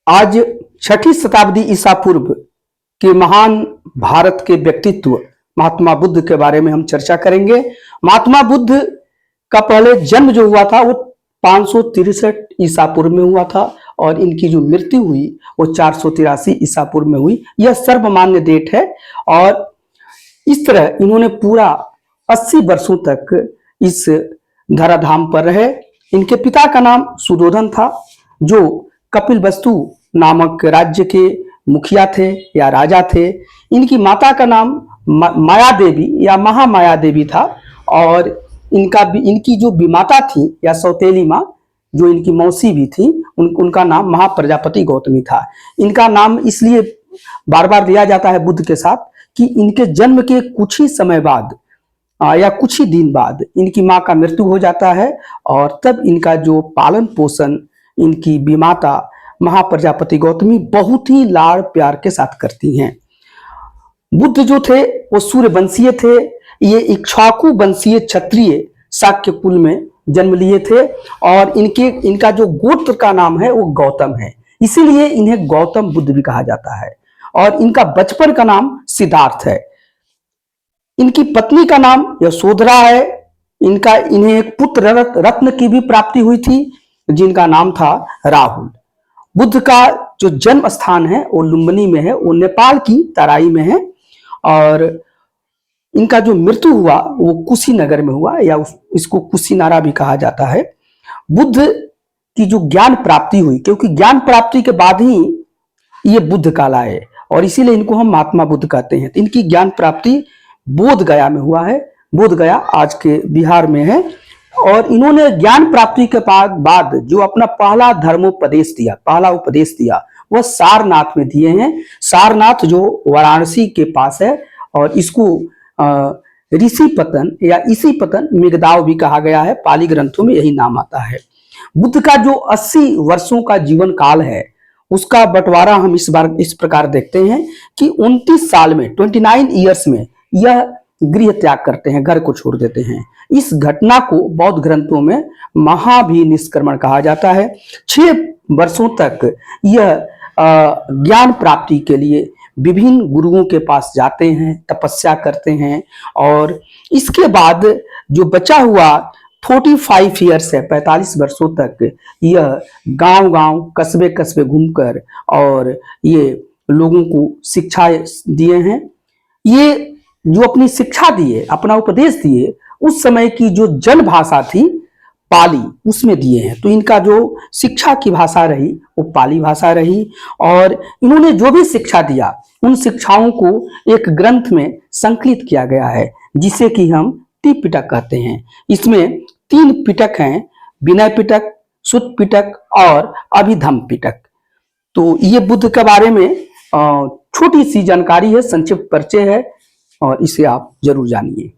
आज छठी शताब्दी ईसा पूर्व के महान भारत के व्यक्तित्व महात्मा बुद्ध के बारे में हम चर्चा करेंगे। महात्मा बुद्ध का पहले जन्म जो हुआ था वो 563 ईसा पूर्व में हुआ था और इनकी जो मृत्यु हुई वो 483 ईसा पूर्व में हुई। यह सर्वमान्य डेट है और इस तरह इन्होंने पूरा 80 वर्षों तक इस धराधाम पर रहे। इनके पिता का नाम सुधोधन था जो कपिलवस्तु नामक राज्य के मुखिया थे या राजा थे। इनकी माता का नाम माया देवी या महामाया देवी था और इनकी जो विमाता थी या सौतेली माँ जो इनकी मौसी भी थी उनका नाम महाप्रजापति गौतमी था। इनका नाम इसलिए बार बार लिया जाता है बुद्ध के साथ कि इनके जन्म के कुछ ही समय बाद या कुछ ही दिन बाद इनकी माँ का मृत्यु हो जाता है और तब इनका जो पालन पोषण इनकी विमाता महाप्रजापति गौतमी बहुत ही लाड़ प्यार के साथ करती हैं। बुद्ध जो थे वो सूर्यवंशीय थे। ये इक्ष्वाकु वंशीय क्षत्रिय शाक्य कुल में जन्म लिए थे और इनका जो गोत्र का नाम है वो गौतम है, इसीलिए इन्हें गौतम बुद्ध भी कहा जाता है। और इनका बचपन का नाम सिद्धार्थ है। इनकी पत्नी का नाम यशोधरा है। इन्हें एक पुत्र रत्न की भी प्राप्ति हुई थी जिनका नाम था राहुल। बुद्ध का जो जन्म स्थान है वो लुम्बिनी में है, वो नेपाल की तराई में है और इनका जो मृत्यु हुआ वो कुशीनगर में हुआ या इसको कुशीनारा भी कहा जाता है। बुद्ध की जो ज्ञान प्राप्ति हुई, क्योंकि ज्ञान प्राप्ति के बाद ही ये बुद्ध कहलाए और इसीलिए इनको हम महात्मा बुद्ध कहते हैं। तो इनकी ज्ञान प्राप्ति बोध गया में हुआ है। बोध गया आज के बिहार में है और इन्होंने ज्ञान प्राप्ति के बाद जो अपना पहला धर्मोपदेश दिया, पहला उपदेश दिया वह सारनाथ में दिए हैं। सारनाथ जो वाराणसी के पास है और इसको ऋषिपतन या इसीपतन मिगदाव भी कहा गया है। पाली ग्रंथों में यही नाम आता है। बुद्ध का जो 80 वर्षों का जीवन काल है उसका बंटवारा हम इस बार इस प्रकार देखते हैं कि 29 साल में 29 ईयर्स में यह गृह त्याग करते हैं, घर को छोड़ देते हैं। इस घटना को बौद्ध ग्रंथों में महाभिनिष्क्रमण कहा जाता है। 6 वर्षों तक यह ज्ञान प्राप्ति के लिए विभिन्न गुरुओं के पास जाते हैं, तपस्या करते हैं और इसके बाद जो बचा हुआ 45 ईयर्स है, 45 वर्षों तक यह गांव-गांव, कस्बे-कस्बे घूमकर और ये लोगों को शिक्षा दिए हैं। ये जो अपनी शिक्षा दिए, अपना उपदेश दिए, उस समय की जो जन भाषा थी पाली उसमें दिए हैं। तो इनका जो शिक्षा की भाषा रही वो पाली भाषा रही और इन्होंने जो भी शिक्षा दिया उन शिक्षाओं को एक ग्रंथ में संकलित किया गया है जिसे कि हम त्रिपिटक कहते हैं। इसमें 3 पिटक हैं, विनय पिटक, सुत्त पिटक और अभिधम्म पिटक। तो ये बुद्ध के बारे में छोटी सी जानकारी है, संक्षिप्त परिचय है और इसे आप जरूर जानिए।